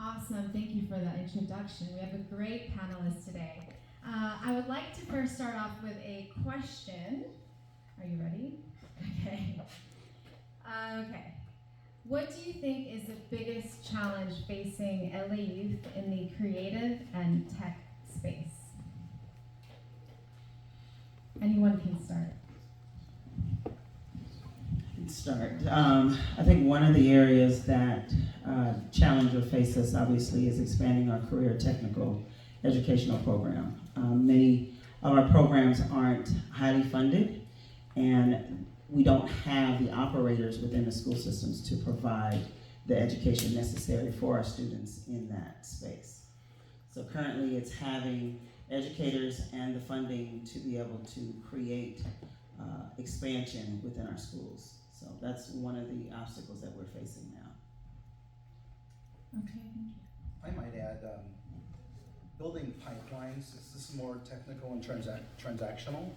Awesome. Thank you for that introduction. We have a great panelist today. I would like to first start off with a question. Are you ready? Okay. Okay. What do you think is the biggest challenge facing LA youth in the creative and tech space? Anyone can start. Start. I think one of the areas that challenge or face us obviously is expanding our career technical educational program. Many of our programs aren't highly funded, and we don't have the operators within the school systems to provide the education necessary for our students in that space. So currently it's having educators and the funding to be able to create expansion within our schools. So that's one of the obstacles that we're facing now. Okay, thank you. I might add, building pipelines, this is more technical and transactional,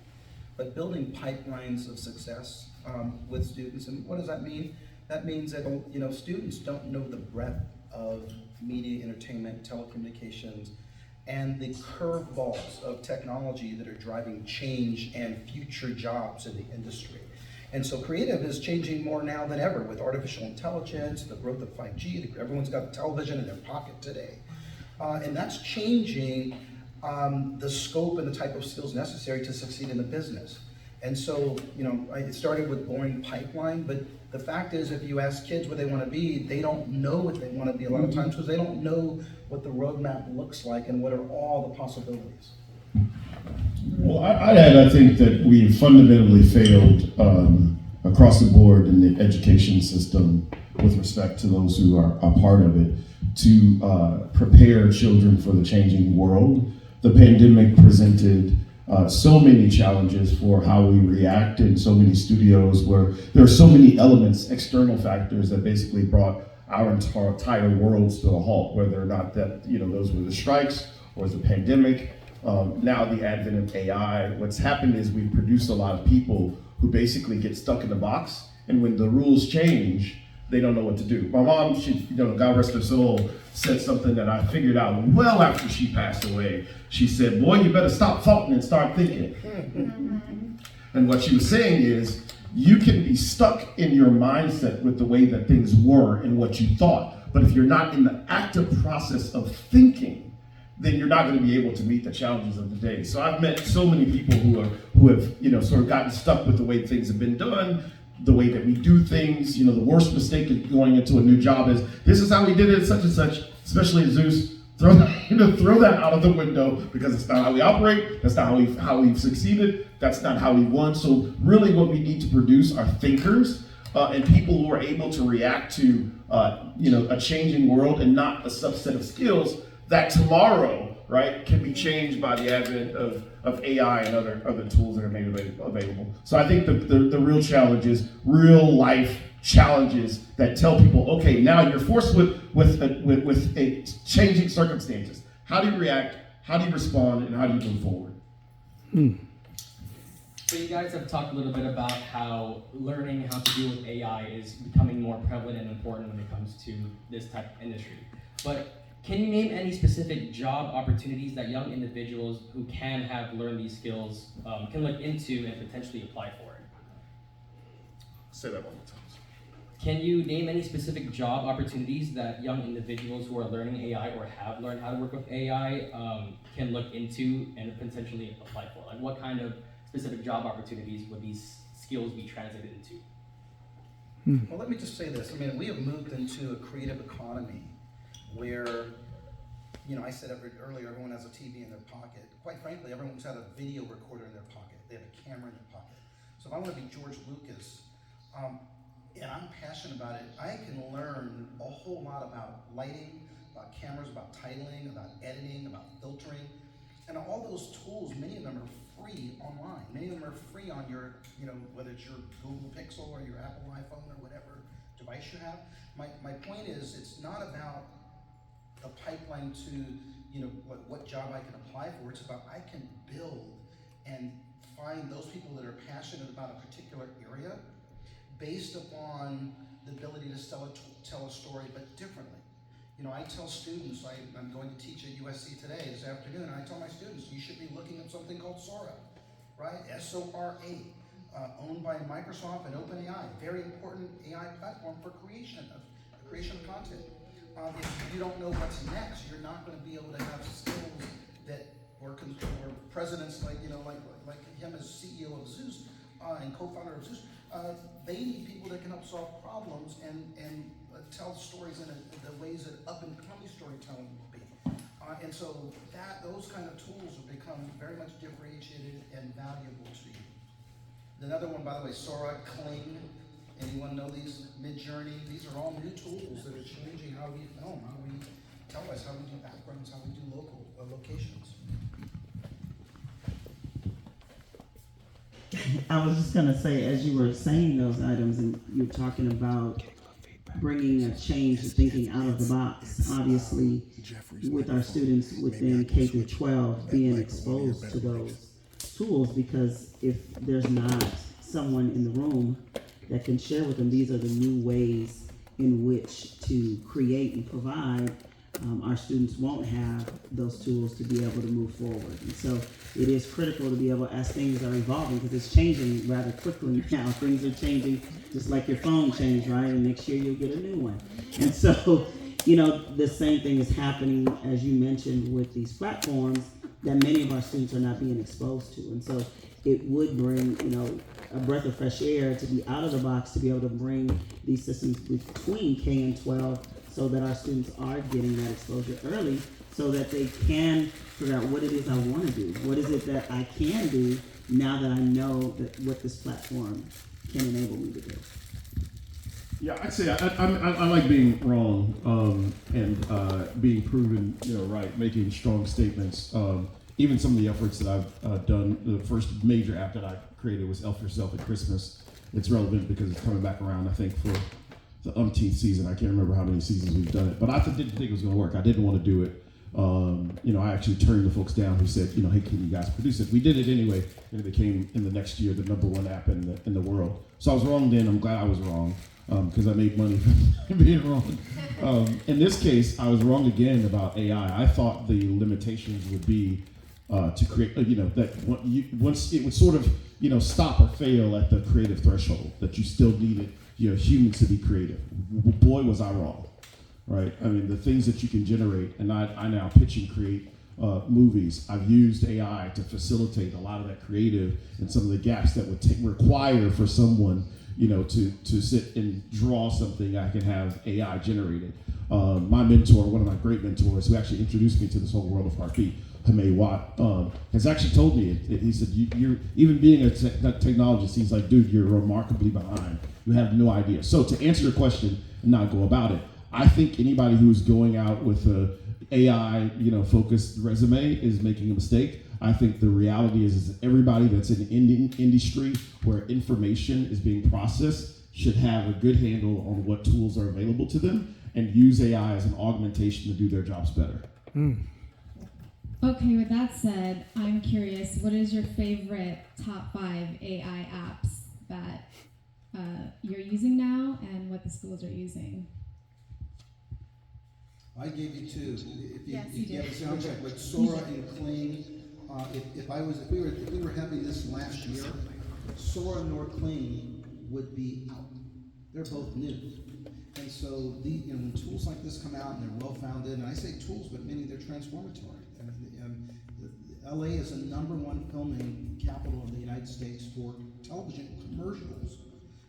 but building pipelines of success with students. And what does that mean? That means that students don't know the breadth of media, entertainment, telecommunications, and the curveballs of technology that are driving change and future jobs in the industry. And so creative is changing more now than ever with artificial intelligence, the growth of 5G, everyone's got a television in their pocket today. And that's changing the scope and the type of skills necessary to succeed in the business. And so, it started with boring pipeline, but the fact is if you ask kids what they want to be, they don't know what they want to be a lot of times because they don't know what the roadmap looks like and what are all the possibilities. Well, I'd add, I think that we fundamentally failed across the board in the education system with respect to those who are a part of it to prepare children for the changing world. The pandemic presented so many challenges for how we react in so many studios where there are so many elements, external factors that basically brought our entire worlds to a halt, whether or not that, those were the strikes or the pandemic. Now the advent of AI, what's happened is we've produced a lot of people who basically get stuck in the box, and when the rules change, they don't know what to do. My mom, she, God rest her soul, said something that I figured out well after she passed away. She said, "Boy, you better stop thoughting and start thinking." And what she was saying is, you can be stuck in your mindset with the way that things were and what you thought, but if you're not in the active process of thinking, then you're not going to be able to meet the challenges of the day. So I've met so many people who have sort of gotten stuck with the way things have been done, the way that we do things. The worst mistake of going into a new job is, this is how we did it, such and such, especially at Zeus. Throw that out of the window because it's not how we operate. That's not how we've succeeded. That's not how we won. So really what we need to produce are thinkers and people who are able to react to a changing world and not a subset of skills that tomorrow, right, can be changed by the advent of AI and other tools that are made available. So I think the real challenge is real life challenges that tell people, okay, now you're forced with a changing circumstances. How do you react? How do you respond? And how do you move forward? So you guys have talked a little bit about how learning how to deal with AI is becoming more prevalent and important when it comes to this type of industry. But can you name any specific job opportunities that young individuals who can have learned these skills can look into and potentially apply for it? Say that one more time. Can you name any specific job opportunities that young individuals who are learning AI or have learned how to work with AI can look into and potentially apply for? Like what kind of specific job opportunities would these skills be translated into? Well, let me just say this. We have moved into a creative economy where, I said earlier, everyone has a TV in their pocket. Quite frankly, everyone's had a video recorder in their pocket. They have a camera in their pocket. So if I want to be George Lucas, and I'm passionate about it, I can learn a whole lot about lighting, about cameras, about titling, about editing, about filtering. And all those tools, many of them are free online. Many of them are free on your, whether it's your Google Pixel or your Apple iPhone or whatever device you have. My point is, it's not about a pipeline to, what job I can apply for. It's about I can build and find those people that are passionate about a particular area based upon the ability to tell a story, but differently. You know, I tell students, I'm going to teach at USC today, this afternoon, and I tell my students, you should be looking at something called Sora, right? S-O-R-A, owned by Microsoft and OpenAI, very important AI platform for creation of content. If you don't know what's next, you're not going to be able to have skills that, or presidents like him as CEO of Zeus and co-founder of Zeus. They need people that can help solve problems and tell stories in the ways that up-and-coming storytelling would be. And so those kind of tools have become very much differentiated and valuable to you. Another one, by the way, Sora, Kling. Anyone know these? Midjourney. These are all new tools that are changing how we film, how we tell us, how we do backgrounds, how we do local locations. I was just gonna say, as you were saying those items, and you're talking about bringing a change to thinking out of the box. Obviously, with our students within K through 12 being exposed to those tools, because if there's not someone in the room that can share with them, these are the new ways in which to create and provide, our students won't have those tools to be able to move forward. And so it is critical to be able, as things are evolving, because it's changing rather quickly now. Things are changing just like your phone changed, right? And next year you'll get a new one. And so, the same thing is happening, as you mentioned, with these platforms that many of our students are not being exposed to. And so it would bring, a breath of fresh air to be out of the box, to be able to bring these systems between K and 12 so that our students are getting that exposure early so that they can figure out what it is I want to do. What is it that I can do now that I know that what this platform can enable me to do? Yeah, I'd say I like being wrong and being proven right, making strong statements. Even some of the efforts that I've done, the first major app that I created was Elf Yourself at Christmas. It's relevant because it's coming back around, I think, for the umpteenth season. I can't remember how many seasons we've done it, but I didn't think it was going to work. I didn't want to do it. I actually turned the folks down who said, hey, can you guys produce it? We did it anyway, and it became in the next year the #1 app in the world. So I was wrong then. I'm glad I was wrong because I made money from being wrong. In this case, I was wrong again about AI. I thought the limitations would be to create, once it would sort of, stop or fail at the creative threshold, that you still needed, humans to be creative. Boy, was I wrong, right? I mean, the things that you can generate, and I now pitch and create movies. I've used AI to facilitate a lot of that creative and some of the gaps that would require for someone, to sit and draw something I can have AI generated. My mentor, one of my great mentors, who actually introduced me to this whole world of Harpreet, Hamay Watt, has actually told me, he said, you're even being a technologist, he's like, dude, you're remarkably behind. You have no idea. So to answer your question and not go about it, I think anybody who's going out with a AI, focused resume is making a mistake. I think the reality is everybody that's in the industry where information is being processed should have a good handle on what tools are available to them and use AI as an augmentation to do their jobs better. Okay, with that said, I'm curious, what is your favorite top 5 AI apps that you're using now and what the schools are using? I gave you 2. Yes, if you you have a did. sound check with Sora and Kling, if we were having this last year, Sora nor Kling would be out. They're both new. And so when tools like this come out and they're well founded, and I say tools, but many they're transformatory. LA is the #1 filming capital of the United States for television commercials.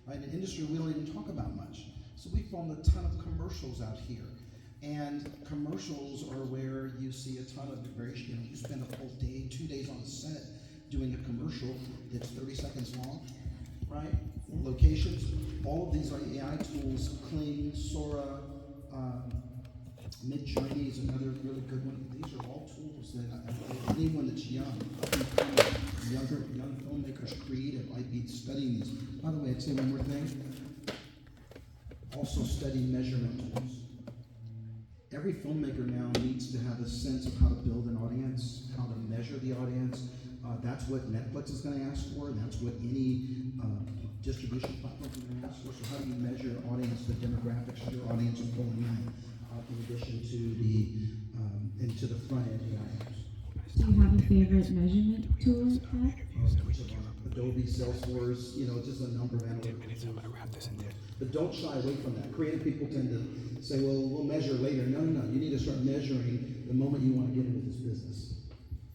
Right? An industry we don't even talk about much. So we filmed a ton of commercials out here. And commercials are where you see a ton of you spend a whole day, 2 days on a set doing a commercial that's 30 seconds long, right? Locations, all of these are AI tools, Kling, Sora, Midjourney is another really good one. These are all tools that anyone that's young filmmakers, creative, I'd be studying these. By the way, I'd say one more thing. Also study measurement tools. Every filmmaker now needs to have a sense of how to build an audience, how to measure the audience. That's what Netflix is going to ask for, and that's what any distribution platform is going to ask for. So how do you measure audience, the demographics of your audience are pulling in? in addition to the into the front end AI. Do you have a favorite measurement tool, Pat? Each of them, Adobe, Salesforce, just a number of analytical tools. But don't shy away from that. Creative people tend to say, well, we'll measure later. No, no, no. You need to start measuring the moment you want to get into this business.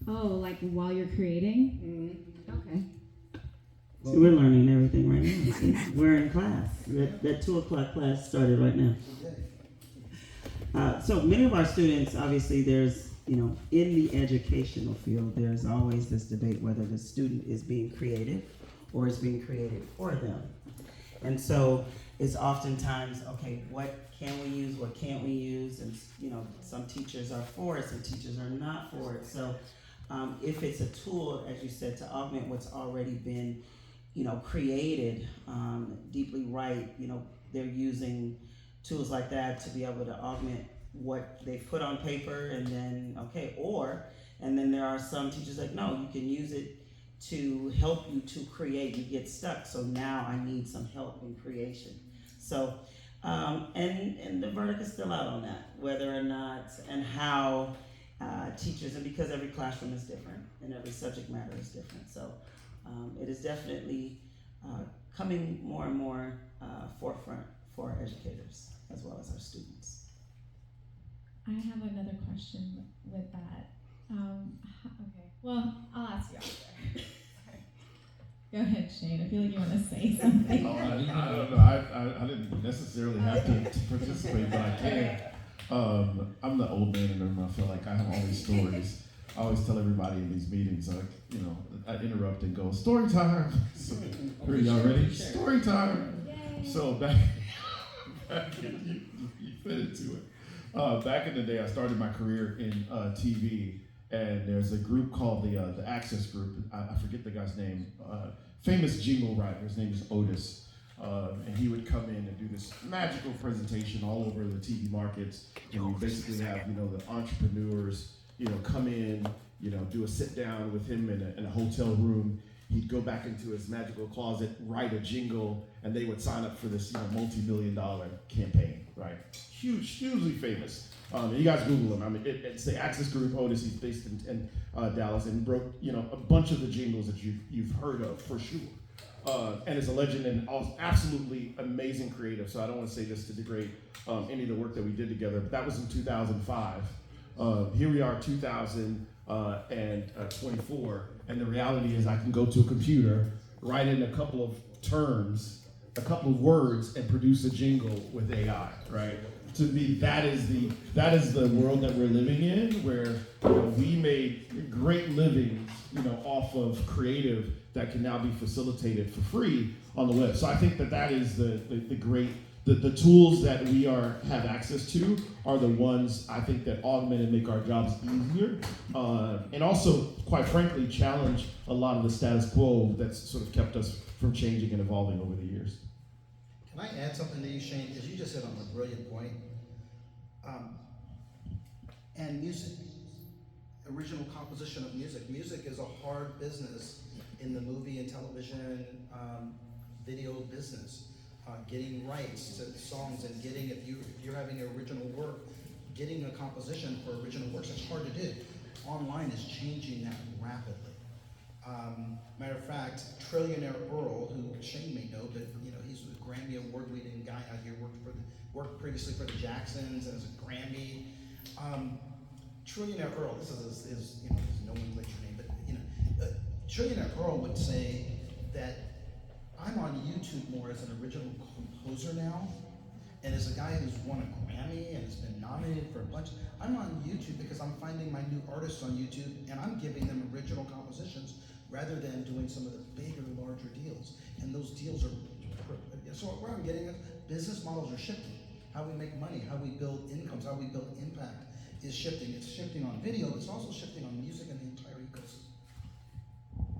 Oh, like while you're creating? Okay. See, we're learning everything right now. See, we're in class. That 2 o'clock class started right now. So many of our students, obviously, there's, in the educational field, there's always this debate whether the student is being creative or is being created for them. And so it's oftentimes, okay, what can we use, what can't we use? And, some teachers are for it, some teachers are not for it. So if it's a tool, as you said, to augment what's already been, created, Deeply Right, they're using tools like that to be able to augment what they put on paper, and then and then there are some teachers like, no, you can use it to help you to create. You get stuck, so now I need some help in creation. So and the verdict is still out on that, whether or not and how teachers, and because every classroom is different and every subject matter is different, so it is definitely coming more and more forefront for our educators as well as our students. I have another question with that. Okay, well, I'll ask you after. Sorry. Go ahead, Shane. I feel like you want to say something. I don't know. I didn't necessarily have to participate, but I can. I'm the old man in the room. I feel like I have all these stories. I always tell everybody in these meetings, I interrupt and go, story time. So, are y'all ready? Story time. Yay. So back you fit into it. Back in the day, I started my career in TV, and there's a group called the Access Group. I forget the guy's name. Famous jingle writer. His name is Otis. And he would come in and do this magical presentation all over the TV markets. And we basically have, the entrepreneurs, come in, do a sit down with him in a hotel room. He'd go back into his magical closet, write a jingle, and they would sign up for this, multi-million-dollar campaign, right? Hugely famous. You guys Google him. I mean, it's the Access Group. Otis. He's based in Dallas, and broke, a bunch of the jingles that you've heard of for sure. And is a legend and absolutely amazing creative. So I don't want to say this to degrade any of the work that we did together, but that was in 2005. Here we are, 2024, and the reality is I can go to a computer, write in a couple of terms, a couple of words, and produce a jingle with AI, right? To me, that is the world that we're living in, where we made great livings, off of creative that can now be facilitated for free on the web. So I think that is the great. The tools that we have access to are the ones I think that augment and make our jobs easier, and also, quite frankly, challenge a lot of the status quo that's sort of kept us from changing and evolving over the years. Can I add something to you, Shane? Because you just hit on a brilliant point. And music, original composition of music. Music is a hard business in the movie and television, video business. Getting rights to songs and getting, if you're having original work, getting a composition for original works, it's hard to do. Online is changing that rapidly. Matter of fact, Trillionaire Earl, who Shane may know, but he's a Grammy award-winning guy out here, worked previously for the Jacksons and as a Grammy. Trillionaire Earl, this is his nomenclature name, but Trillionaire Earl would say that I'm on YouTube more as an original composer now, and as a guy who's won a Grammy and has been nominated for a bunch. I'm on YouTube because I'm finding my new artists on YouTube, and I'm giving them original compositions rather than doing some of the bigger, larger deals. And those deals are, so where I'm getting at, business models are shifting. How we make money, how we build incomes, how we build impact is shifting. It's shifting on video, but it's also shifting on music and the entire ecosystem.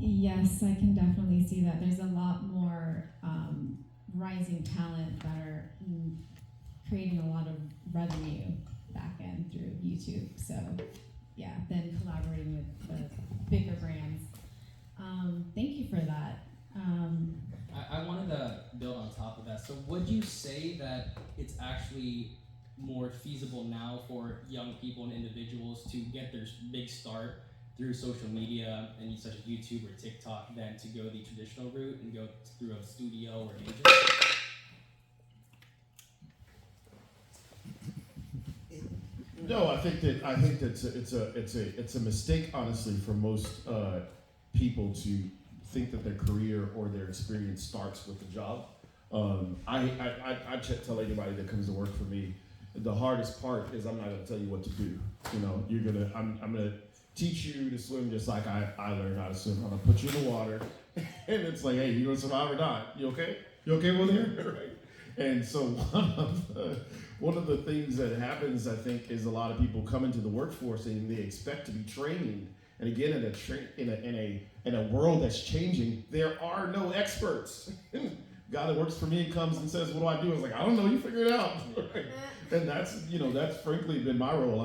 Yes, I can definitely see that. There's a lot more rising talent that are creating a lot of revenue back end through YouTube. So, yeah, then collaborating with the bigger brands. Thank you for that. I wanted to build on top of that. So would you say that it's actually more feasible now for young people and individuals to get their big start through social media and such as YouTube or TikTok than to go the traditional route and go through a studio or an agent? No, I think that it's a mistake, honestly, for most people to think that their career or their experience starts with the job. I tell anybody that comes to work for me, the hardest part is I'm not going to tell you what to do. You know, I'm going to teach you to swim just like I learned how to swim. I'm going to put you in the water, and it's like, hey, you going to survive or not? You okay? You okay over there? Right? And so one of the things that happens, I think, is a lot of people come into the workforce and they expect to be trained. And again, in a world that's changing, there are no experts. Guy that works for me comes and says, "What do I do?" I was like, "I don't know. You figure it out." Right? And that's frankly been my role.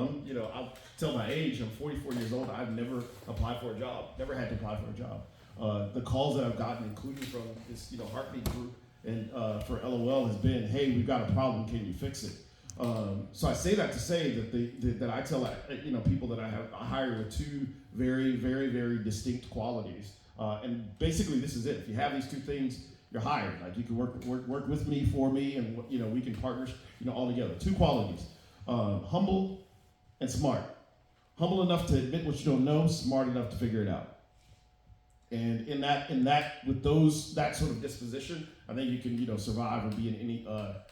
I'll tell my age. I'm 44 years old. I've never applied for a job. Never had to apply for a job. The calls that I've gotten, including from this Heartbeat group and for LOL, has been, "Hey, we've got a problem. Can you fix it?" So I say that to say that I tell people that I hire with two very, very, very distinct qualities. And basically, this is it. If you have these two things, you're hired. Like, you can work with me, for me, and we can partner all together. Two qualities: humble and smart. Humble enough to admit what you don't know, smart enough to figure it out. And with that sort of disposition, I think you can survive and be in any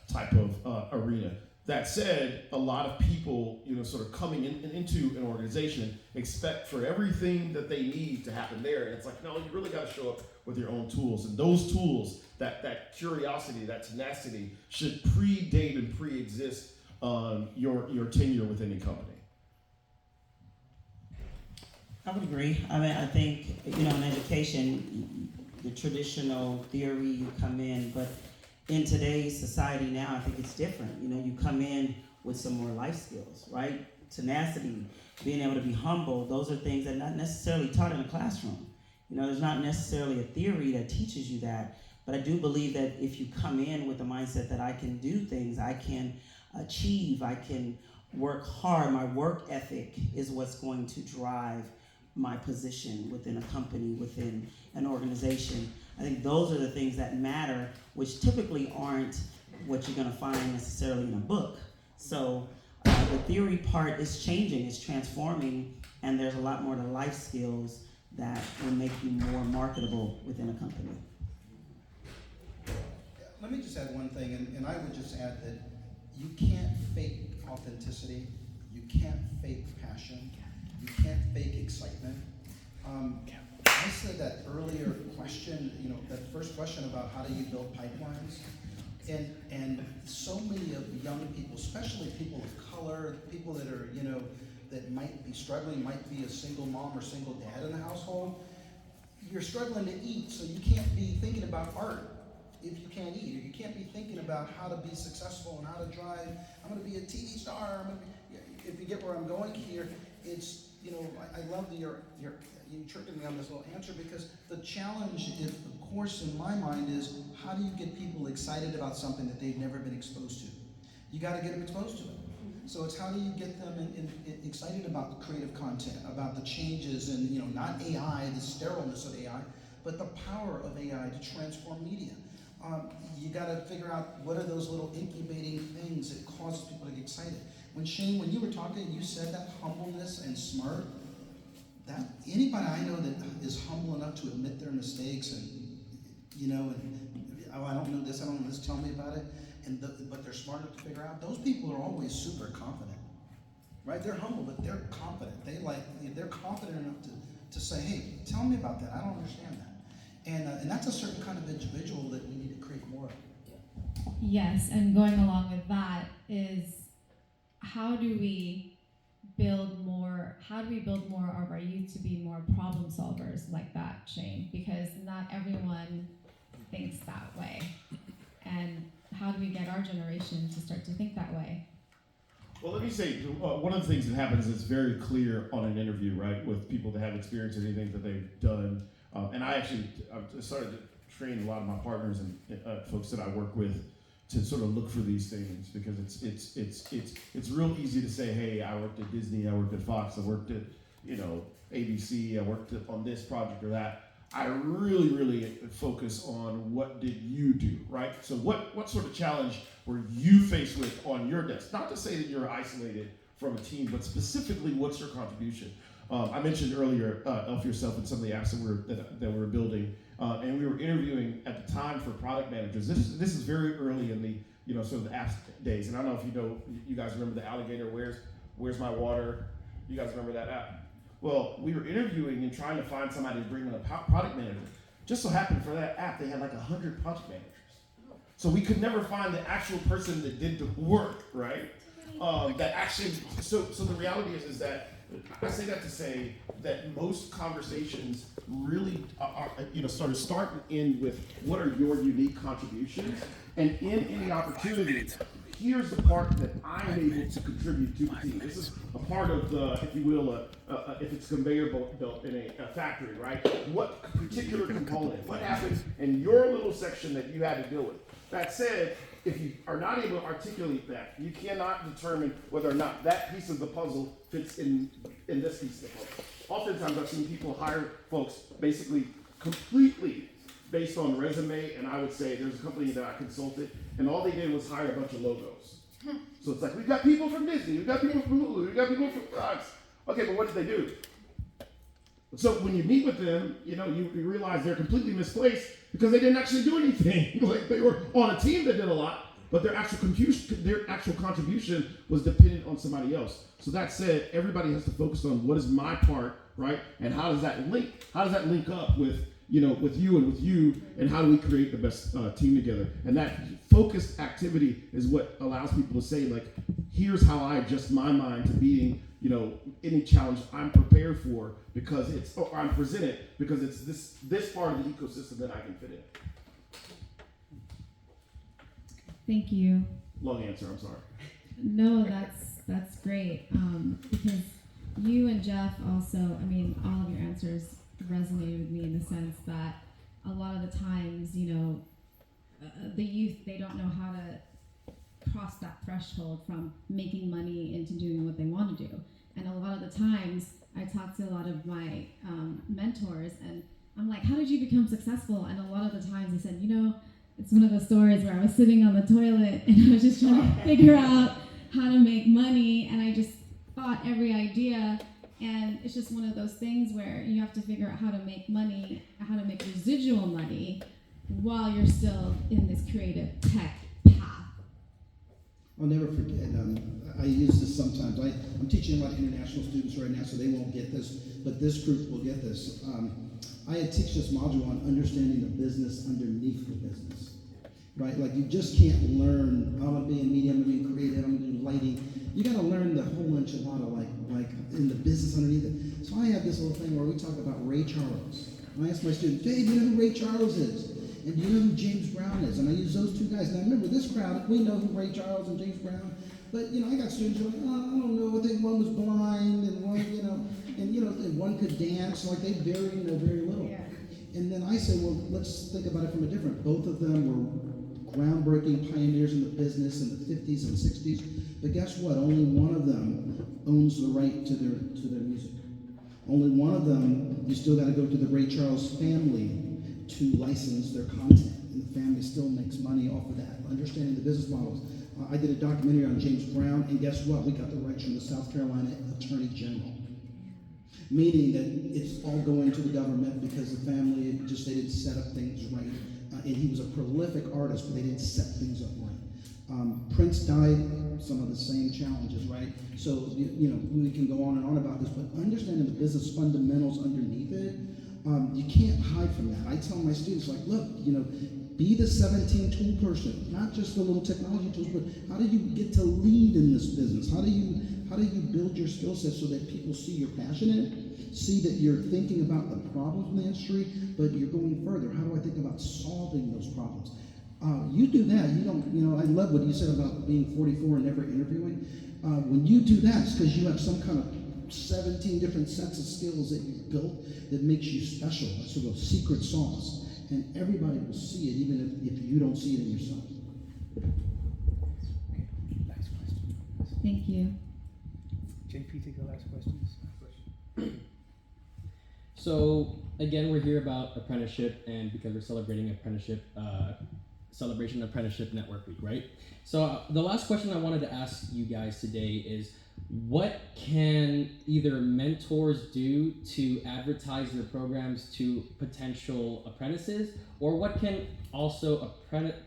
type of arena. That said, a lot of people, sort of coming into an organization expect for everything that they need to happen there. And it's like, no, you really got to show up with your own tools. And those tools, that curiosity, that tenacity, should predate and pre-exist your tenure within the company. I would agree. I mean, I think, in education, the traditional theory, you come in, but in today's society now, I think it's different. You come in with some more life skills, right? Tenacity, being able to be humble, those are things that are not necessarily taught in a classroom. There's not necessarily a theory that teaches you that, but I do believe that if you come in with the mindset that I can do things, I can achieve, I can work hard, my work ethic is what's going to drive my position within a company, within an organization. I think those are the things that matter, which typically aren't what you're going to find necessarily in a book. So the theory part is changing, it's transforming, and there's a lot more to life skills that will make you more marketable within a company. Let me just add one thing, and I would just add that you can't fake authenticity, you can't fake passion, you can't fake excitement. I said that earlier question, that first question about how do you build pipelines, and so many of young people, especially people of color, people that are, that might be struggling, might be a single mom or single dad in the household, you're struggling to eat, so you can't be thinking about art if you can't eat, or you can't be thinking about how to be successful and how to drive. I'm going to be a TV star. If you get where I'm going here, it's, I love you tricking me on this little answer, because the challenge, of course, in my mind is, how do you get people excited about something that they've never been exposed to? You got to get them exposed to it. So it's how do you get them excited about the creative content, about the changes, and not AI, the sterileness of AI, but the power of AI to transform media. You got to figure out what are those little incubating things that causes people to get excited. When Shane, when you were talking, you said that humbleness and smart. That anybody I know that is humble enough to admit their mistakes and oh, I don't know this, I don't know this, tell me about it, but they're smart enough to figure out. Those people are always super confident, right? They're humble, but they're confident. They're confident enough to say, hey, tell me about that. I don't understand that. And that's a certain kind of individual that we need to create more of. Yes, and going along with that is, how do we build more of our youth to be more problem solvers like that, Shane? Because not everyone thinks that way. And how do we get our generation to start to think that way? Well, let me say, one of the things that happens is very clear on an interview, right, with people that have experience in anything that they've done. And I started to train a lot of my partners and folks that I work with to sort of look for these things, because it's real easy to say, hey, I worked at Disney, I worked at Fox, I worked at ABC, I worked on this project or that. I really focus on what did you do, right? So what sort of challenge were you faced with on your desk? Not to say that you're isolated from a team, but specifically, what's your contribution? I mentioned earlier, Elf Yourself and some of the apps that we were building, and we were interviewing at the time for product managers. This is very early in the sort of the apps days, and I don't know if you guys remember the alligator. Where's my water? You guys remember that app? Well, we were interviewing and trying to find somebody to bring in a product manager. Just so happened for that app, they had like 100 project managers. So we could never find the actual person that did the work, right? That actually, so the reality is that, I say that to say that most conversations really are sort of start and end with what are your unique contributions, and in any opportunity, here's the part that I'm able to contribute to the team. This is a part of the, if you will, if it's conveyor belt in a factory, right? What particular component, what happened in your little section that you had to deal with? That said, if you are not able to articulate that, you cannot determine whether or not that piece of the puzzle fits in this piece of the puzzle. Oftentimes I've seen people hire folks basically completely based on resume, and I would say there's a company that I consulted, and all they did was hire a bunch of logos. So it's like, we've got people from Disney, we've got people from Hulu, we've got people from Fox. Okay, but what did they do? So when you meet with them, you realize they're completely misplaced because they didn't actually do anything. Like, they were on a team that did a lot, but their actual contribution was dependent on somebody else. So that said, everybody has to focus on what is my part, right? And how does that link? How does that link up with with you and with you, and how do we create the best team together? And that focused activity is what allows people to say, like, here's how I adjust my mind to beating, any challenge I'm prepared for because I'm presented because it's this part of the ecosystem that I can fit in. Thank you. Long answer, I'm sorry. No, that's great. Because you and Jeff also, all of your answers resonated with me in the sense that a lot of the times, the youth, they don't know how to cross that threshold from making money into doing what they want to do. And a lot of the times, I talk to a lot of my mentors, and I'm like, how did you become successful? And a lot of the times they said, it's one of those stories where I was sitting on the toilet and I was just trying to figure out how to make money, and I just thought every idea. And it's just one of those things where you have to figure out how to make money, how to make residual money while you're still in this creative tech path. I'll never forget, I use this sometimes. I'm teaching a lot of international students right now, so they won't get this, but this group will get this. I had teach this module on understanding the business underneath the business, right? Like, you just can't learn, I'm gonna be in media, I'm gonna be creative, I'm gonna do lighting. You gotta learn the whole enchilada, like in the business underneath it. So I have this little thing where we talk about Ray Charles. And I ask my students, Dave, do you know who Ray Charles is? And do you know who James Brown is? And I use those two guys. Now remember, this crowd, we know who Ray Charles and James Brown, but I got students who are like, I don't know, I think one was blind and one, and one could dance, like they very little. Yeah. And then I say, well, let's think about it from a different. Both of them were groundbreaking pioneers in the business in the 50s and 60s. But guess what? Only one of them owns the right to their music. Only one of them, you still got to go to the Ray Charles family to license their content. And the family still makes money off of that. Understanding the business models. I did a documentary on James Brown, and guess what? We got the rights from the South Carolina Attorney General. Meaning that it's all going to the government because the family they didn't set up things right. And he was a prolific artist, but they didn't set things up right. Prince died, some of the same challenges, right? So, we can go on and on about this, but understanding the business fundamentals underneath it, you can't hide from that. I tell my students, like, look, be the 17 tool person, not just the little technology tools, but how do you get to lead in this business? How do you build your skill set so that people see you're passionate, see that you're thinking about the problems in the industry, but you're going further. How do I think about solving those problems? You do that. You don't, I love what you said about being 44 and never interviewing. When you do that, it's because you have some kind of 17 different sets of skills that you've built that makes you special. That's sort of secret sauce. And everybody will see it, even if you don't see it in yourself. Okay, last question. Thank you. JP, take the last questions. So again, we're here about apprenticeship, and because we're celebrating apprenticeship, Celebration Apprenticeship Network Week, right? So the last question I wanted to ask you guys today is, what can either mentors do to advertise their programs to potential apprentices, or what can also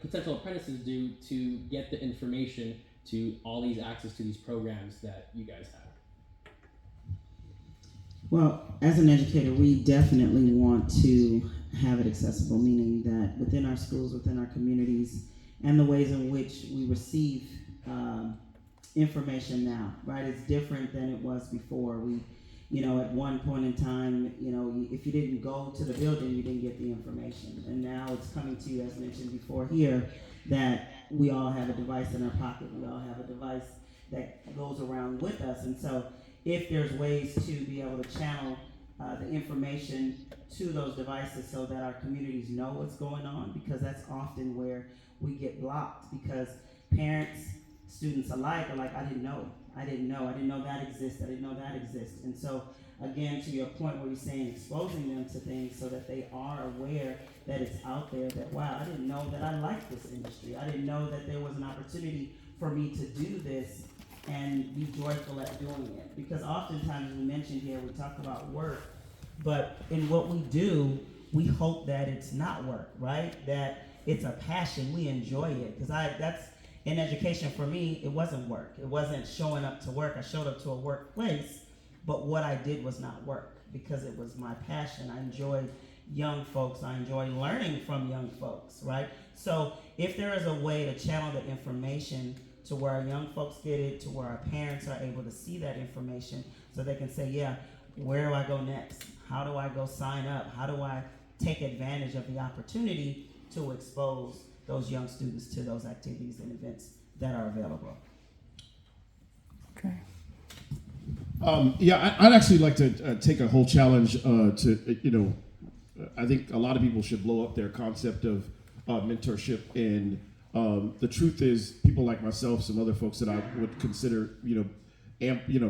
potential apprentices do to get the information to all these access to these programs that you guys have? Well, as an educator, we definitely want to have it accessible, meaning that within our schools, within our communities, and the ways in which we receive information now, right? It's different than it was before. At one point in time, if you didn't go to the building, you didn't get the information. And now it's coming to you, as mentioned before here, that we all have a device in our pocket. We all have a device that goes around with us. And so if there's ways to be able to channel the information to those devices so that our communities know what's going on, because that's often where we get blocked, because parents, students alike are like, I didn't know that exists, I didn't know that exists. And so again, to your point where you're saying exposing them to things so that they are aware that it's out there, that wow, I didn't know that I liked this industry, I didn't know that there was an opportunity for me to do this and be joyful at doing it. Because oftentimes, we mentioned here, we talk about work, but in what we do, we hope that it's not work, right? That it's a passion, we enjoy it. Because that's, in education for me, it wasn't work. It wasn't showing up to work. I showed up to a workplace, but what I did was not work, because it was my passion. I enjoyed young folks. I enjoy learning from young folks, right? So if there is a way to channel the information to where our young folks get it, to where our parents are able to see that information, so they can say, yeah, where do I go next? How do I go sign up? How do I take advantage of the opportunity to expose those young students to those activities and events that are available? Okay. I'd actually like to take a whole challenge to, I think a lot of people should blow up their concept of mentorship. And the truth is, people like myself, some other folks that I would consider,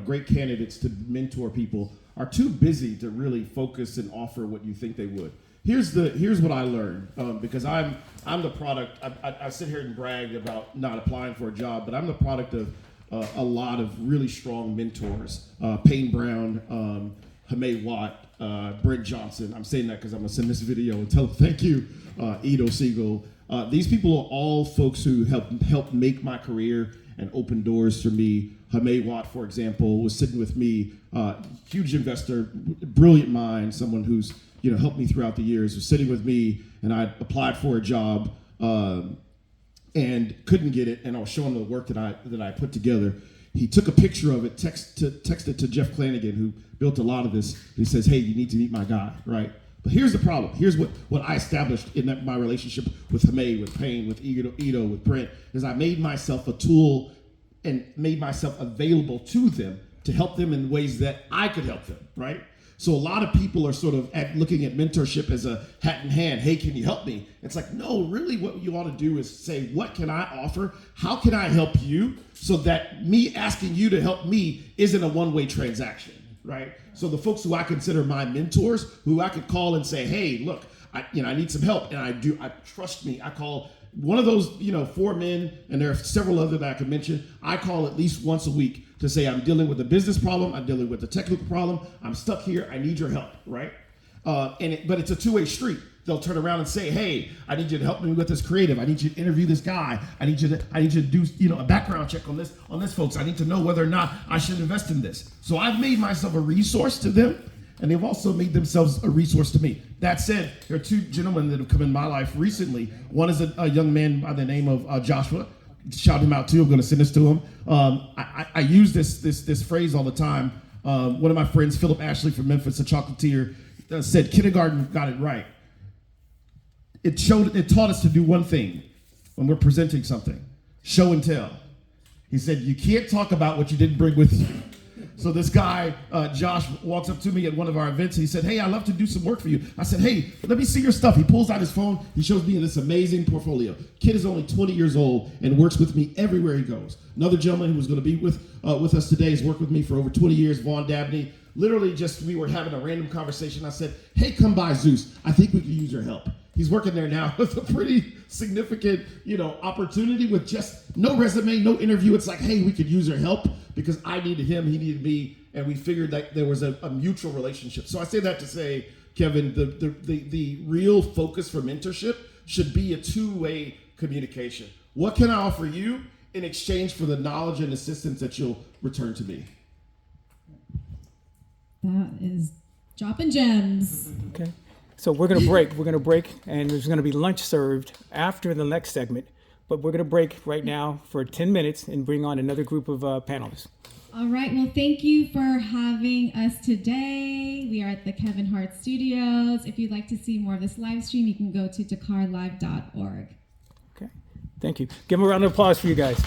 great candidates to mentor people, are too busy to really focus and offer what you think they would. Here's what I learned, because I'm the product. I sit here and brag about not applying for a job, but I'm the product of a lot of really strong mentors. Payne Brown, Hamay Watt, Brent Johnson. I'm saying that because I'm gonna send this video and tell them thank you. Edo Siegel. These people are all folks who helped make my career and open doors for me. Hamay Watt, for example, was sitting with me. Huge investor, brilliant mind, someone who's helped me throughout the years, was sitting with me, and I applied for a job and couldn't get it, and I was showing him the work that I put together. He took a picture of it, texted to Jeff Flanagan, who built a lot of this. He says, hey, you need to meet my guy, right? But here's the problem. Here's what I established in my relationship with Hamay, with Payne, with Edo, with Brent, is I made myself a tool and made myself available to them to help them in ways that I could help them, right? So a lot of people are sort of looking at mentorship as a hat in hand. Hey, can you help me? It's like, no, really what you ought to do is say, what can I offer? How can I help you? So that me asking you to help me isn't a one-way transaction, right? So the folks who I consider my mentors, who I could call and say, hey, look, I need some help. And I trust me. I call one of those, 4 men, and there are several other that I could mention. I call at least once a week to say, I'm dealing with a business problem, I'm dealing with a technical problem, I'm stuck here, I need your help, right? But it's a two-way street. They'll turn around and say, hey, I need you to help me with this creative. I need you to interview this guy. I need you to do a background check on this folks. I need to know whether or not I should invest in this. So I've made myself a resource to them, and they've also made themselves a resource to me. That said, there are 2 gentlemen that have come in my life recently. One is a young man by the name of Joshua. Shout him out too. I'm going to send this to him. I use this phrase all the time. One of my friends, Philip Ashley from Memphis, a chocolatier, said kindergarten got it right. It taught us to do one thing when we're presenting something: show and tell. He said, you can't talk about what you didn't bring with you. So this guy, Josh, walks up to me at one of our events. He said, "Hey, I'd love to do some work for you." I said, "Hey, let me see your stuff." He pulls out his phone. He shows me this amazing portfolio. Kid is only 20 years old and works with me everywhere he goes. Another gentleman who was going to be with us today has worked with me for over 20 years, Vaughn Dabney. Literally just, we were having a random conversation. I said, "Hey, come by Zeus. I think we could use your help." He's working there now with a pretty significant, opportunity with just no resume, no interview. It's like, hey, we could use your help because I needed him, he needed me, and we figured that there was a mutual relationship. So I say that to say, Kevin, the real focus for mentorship should be a two-way communication. What can I offer you in exchange for the knowledge and assistance that you'll return to me? That is dropping gems. Okay. So we're going to break. We're going to break, and there's going to be lunch served after the next segment. But we're going to break right now for 10 minutes and bring on another group of panelists. All right, well, thank you for having us today. We are at the Kevin Hart Studios. If you'd like to see more of this live stream, you can go to dakarlive.org. Okay. Thank you. Give them a round of applause for you guys.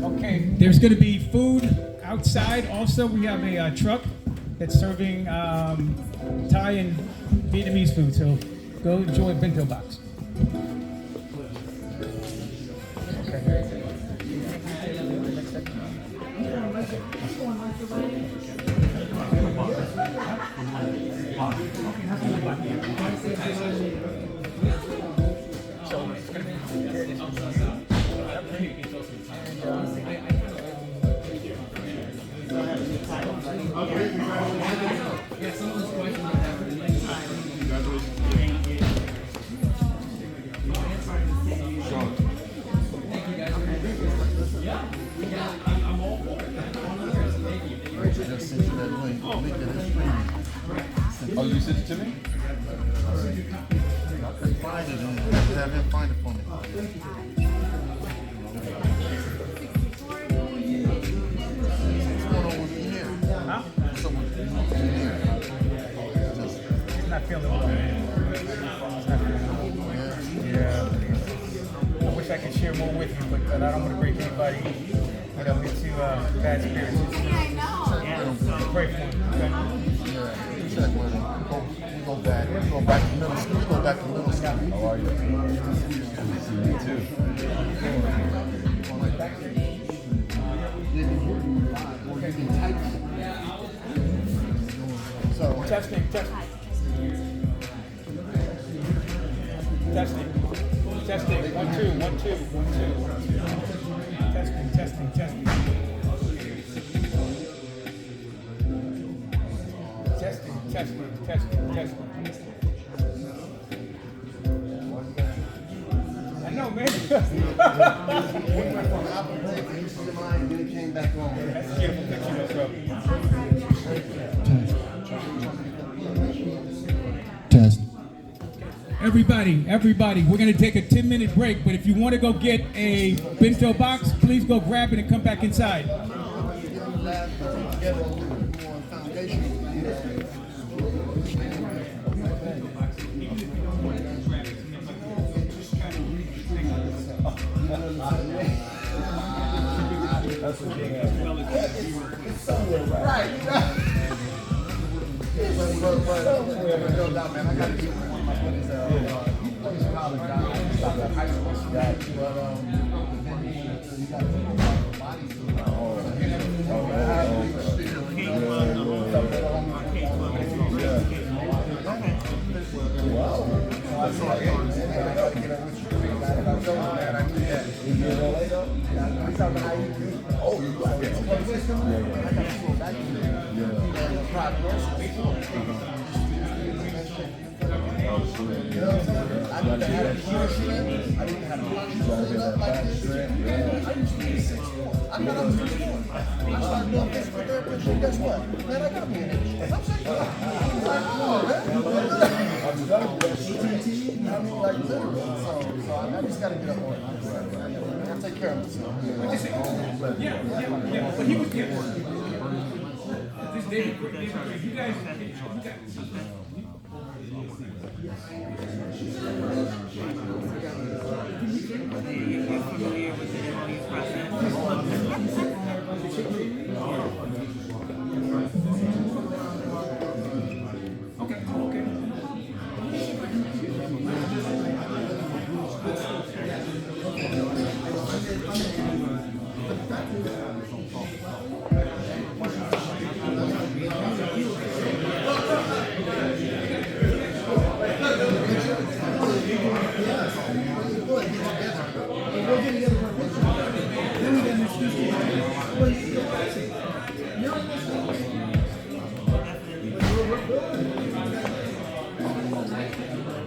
Okay, there's going to be food outside. Also, we have a truck that's serving Thai and Vietnamese food. So go enjoy a bento box. Oh, you sent it to me? I couldn't find it. Have him find it for me. What's going on with you here? Huh? What's up with you here? He's not feeling well, man. He's not feeling well. Yeah. I wish I could share more with you, but I don't want to break anybody, into bad spirits. Yeah. Pray for him. Okay? Check with him. We go back. We go back to middle school. We go back to middle school. How are you? Me too. So Testing. Testing. 1, 2, 1, 2, 1, 2. Testing. Testing. I know, man. we went from Apple to HDMI, then it came back on. That's a beautiful picture, bro. Test. Everybody, we're going to take a 10-minute break, but if you want to go get a bento box, please go grab it and come back inside. Man, I got to get one of my buddies. He plays college now. He stopped at high school. Guess what? Man, I got me an itch. I'm saying, like literally. So I just gotta get up on it. I'll take care of myself. Yeah. But he was here. This David, you guys.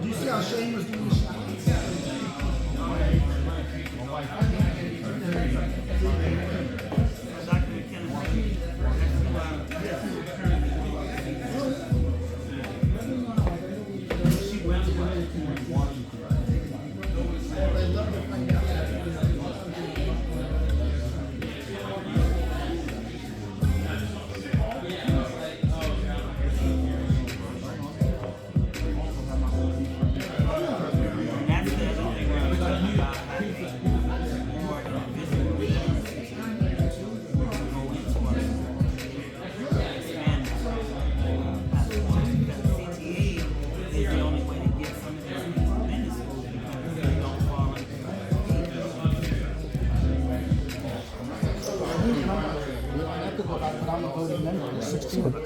Do you see how Shane was doing the shots?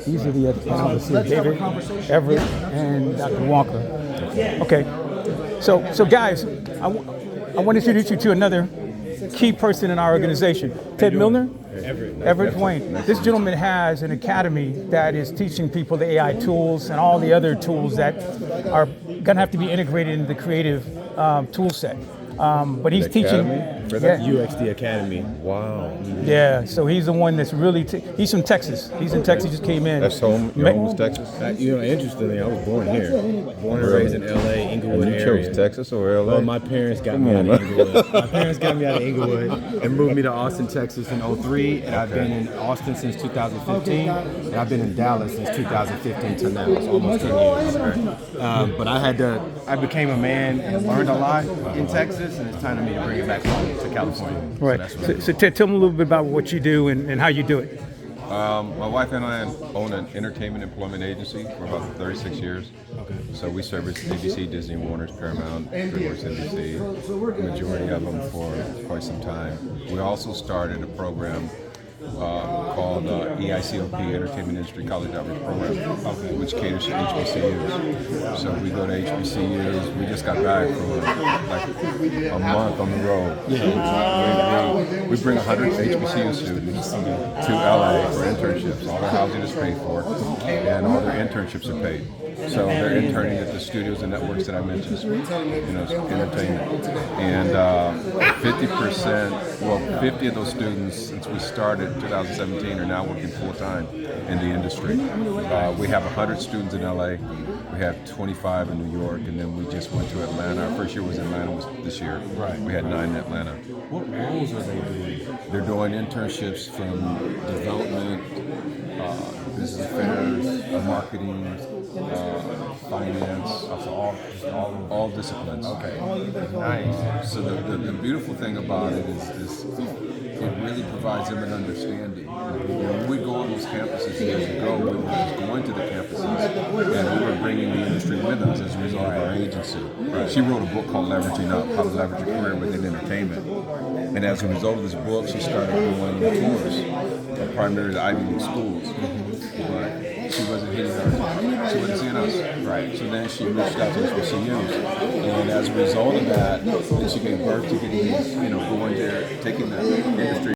These are the other panelists here, David, Everett, and Dr. Walker. Okay, so guys, I want to introduce you to another key person in our organization, Ted Milner. Everett Wayne. This gentleman has an academy that is teaching people the AI tools and all the other tools that are going to have to be integrated into the creative tool set. But he's teaching. UXD Academy. Wow. Yeah, so he's the one that's really, he's from Texas. He's in Texas, just came in. That's home. Your home was Texas? Interestingly, I was born here. Born and raised in LA, Inglewood area. You chose Texas or LA? Well, my parents got me out of Inglewood. My parents got me out of Inglewood and moved me to Austin, Texas in 2003. And I've been in Austin since 2015. And I've been in Dallas since 2015 to now. It's almost 10 years. But I became a man and learned a lot in Texas. And it's time for me to bring it back home to California. Right. So Ted, tell me a little bit about what you do and how you do it. My wife and I own an entertainment employment agency for about 36 years. Okay. So we service ABC, Disney, Warner's, Paramount, DreamWorks, NBC, the majority of them for quite some time. We also started a program called EICOP, Entertainment Industry College Outreach Program, which caters to HBCUs. So we go to HBCUs. We just got back from like a month on the road. So we bring 100 HBCU students to LA for internships. All their housing is paid for, and all their internships are paid. So they're interning at the studios and networks that I mentioned, entertainment. And 50 of those students, since we started in 2017, are now working full-time in the industry. We have 100 students in LA. We have 25 in New York, and then we just went to Atlanta. Our first year was in Atlanta this year. Right. We had 9 in Atlanta. What roles are they doing? They're doing internships from development, business affairs, marketing, finance, all disciplines. Okay, nice. So the beautiful thing about it is it really provides them an understanding. When we go on those campuses years ago, we were just going to the campuses and we were bringing the industry with us as a result of our agency. Right. She wrote a book called Leveraging Up, How to Leverage a Career Within Entertainment. And as a result of this book, she started doing tours, primarily the Ivy League schools. But she wasn't hitting her. She wasn't seeing us. Right. So then she reached out to HBCUs, and as a result of that, then she gave birth to getting, going there, taking the industry